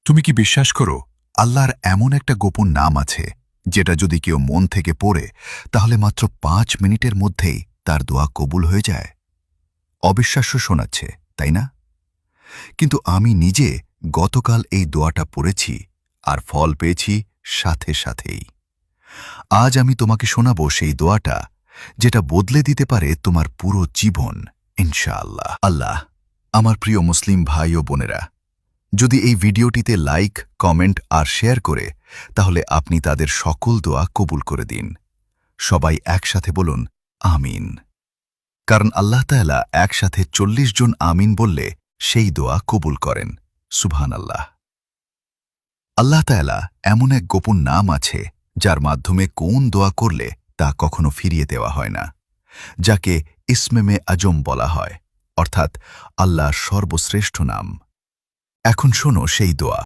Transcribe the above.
তুমি কি বিশ্বাস করো আল্লাহর এমন একটা গোপন নাম আছে যেটা যদি কেউ মন থেকে পড়ে তাহলে মাত্র 5 মিনিটের মধ্যেই তার দোয়া কবুল হয়ে যায়? অবিশ্বাস্য শোনাচ্ছে, তাই না? কিন্তু আমি নিজে গতকাল এই দোয়াটা পড়েছি আর ফল পেয়েছি সাথে সাথেই। আজ আমি তোমাকে শোনাবো সেই দোয়াটা যেটা বদলে দিতে পারে তোমার পুরো জীবন, ইনশাআল্লাহ। আল্লাহ, আমার প্রিয় মুসলিম ভাই ও বোনেরা, যদি এই ভিডিওটিতে লাইক, কমেন্ট আর শেয়ার করে তাহলে আপনি তাদের সকল দোয়া কবুল করে দিন। সবাই একসাথে বলুন আমিন। কারণ আল্লাহ তাআলা একসাথে 40 জন আমিন বললে সেই দোয়া কবুল করেন। সুবহানাল্লাহ। আল্লাহ তাআলা এমন এক গোপন নাম আছে যার মাধ্যমে কোন দোয়া করলে তা কখনো ফিরিয়ে দেওয়া হয় না, যাকে ইসমে আজম বলা হয়, অর্থাৎ আল্লাহর সর্বশ্রেষ্ঠ নাম। এখন শোনো সেই দোয়া।